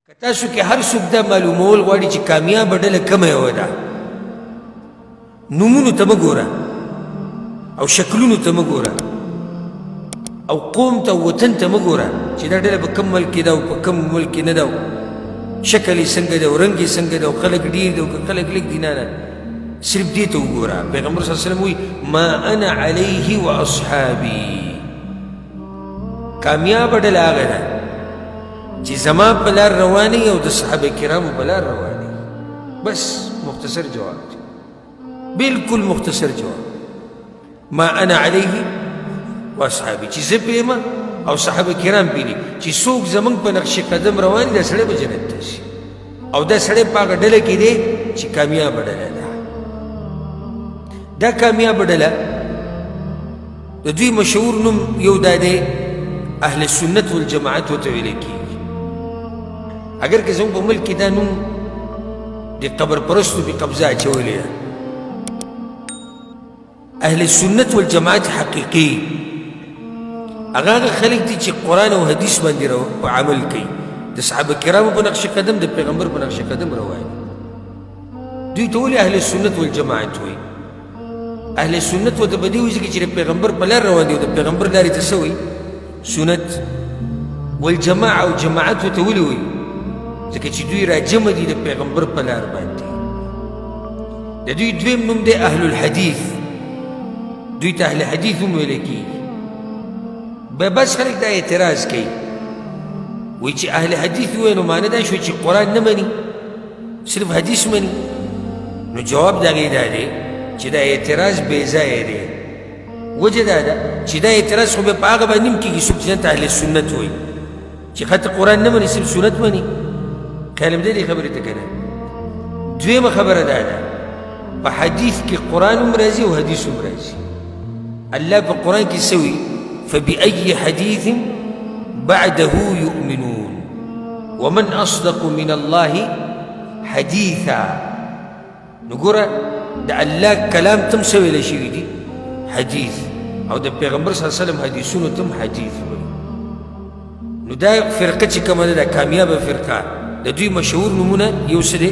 که تاسو کې هر څوک دا معلومول غواړي چې کامیابه ډله کومه یوه ده، نومونو ته مه ګوره او شکلونو ته مه ګوره او قوم ته وطن ته مه ګوره چې دا ډله په کوم ملک کې ده او په کوم ملک کې نه ده، شکل یې څنګه ده او رنګ یې څنګه ده او خلک ډېر ده او که خلک لږ دي. نه صرف دې ته وګوره. پیغمبر صلی الله علیه وسلم وایي ما انا علیه و اصحابي، کامیابه ډله هغه ده چې زما په لار رواني او د صحابه کرامو په لار رواني. بس مختصر جواب دی، بالکل مختصر جواب. ما انا علیه و اصحابي چې زه پې یم او صحابه کرام پې دي چې څوک زموږ په نقش قدم روان دا سړی به جنت ته شي او دا سړی په هغه ډله کې دی چې کامیابه ډله ده. دا کامیابه ډله د دوی مشهور نوم یو دا دی اهل سنت والجماعت ورته ویلی کېږي. اگر که زموږ په ملک کې دا نوم د قبر پرستو پې قبضه اچولې ده. اهل سنت والجماعت حقیقي هغه خلک دي چې قرآن او حدیث باندې عمل کوي، د صحابه کرامو په نقش قدم د پیغمبر په نقش قدم رواني. دوی ته ولې اهل سنت والجماعت وایي؟ اهل سنت ورته په دې وایي چې د پیغمبر په لار روان دي او د پیغمبر لارې ته څه وایي؟ سنت. والجماعه او جماعت ورته ولې وایي؟ ځکه چې دوی راجمع دي د پیغمبر په لار باندې. د دوی دویم نوم دی اهل الحدیث، دوی ته اهل حدیث هم ویلی کېږي. بس خلک دا اعتراض کوي، وایي چې اهل حدیث ووایي نو معنی دا شوی چې قرآن نه مني، صرف حدیث مني. نو جواب د هغې دا دی چې دا اعتراض بې ځایه دی. وجه دا ده چې دا اعتراض خو بیا په هغه باندې هم کېږي څوک چې ځان ته اهل سنت وایي چې خط قرآن نه مني، صرف سنت مني. خیال مې دی دې خبرې ته که نه؟ دویمه خبره دا ده په حدیث کې قرآن هم راځي او حدیث هم راځي. الله په قرآن کې څه وایي؟ فبأي حديث بعده يؤمنون ومن أصدق من الله حديثا. نقول دا الله كلام تم سوي لشيء دي حديث او دا پیغمبر صلی الله علیه وسلم حدیثونو تم حدیث وي. نو دا فرقه چې کومه ده دا کامیابه فرقه د دوی مشهور نمونه یو څه دی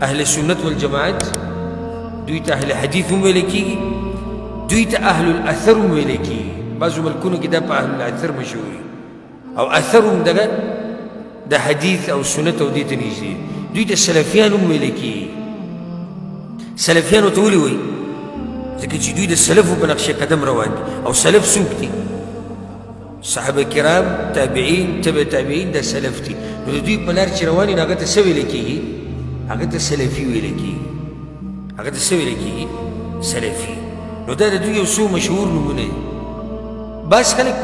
اهل سنت والجماعت، دوی ته اهل حدیث هم ویل کېږي، دوی ته اهل الاثر هم ویل کېږي. بعضو ملکونو کې دا په اهل الاثر مشهور او اثر هم دغه د حدیث او سنت او دې ته نږدې. دوی ته سلفیان هم ویل کېږي. سلفیان ورته ولې وایي؟ ځکه چې دوی د سلفو په نقش قدم روان دي. او سلف څوک دي؟ صحابه کرام، تابعین، تبع تابعین، دا سلف دي. نو د دوی په لار چې روان دي نو هغه ته څه ویلی کېږي؟ هغه ته سلفي ویلی کېږي. هغه ته څه ویلی کېږي؟ سلفي. نو دا د دوی یو څو مشهور نومونه دي. بس خلک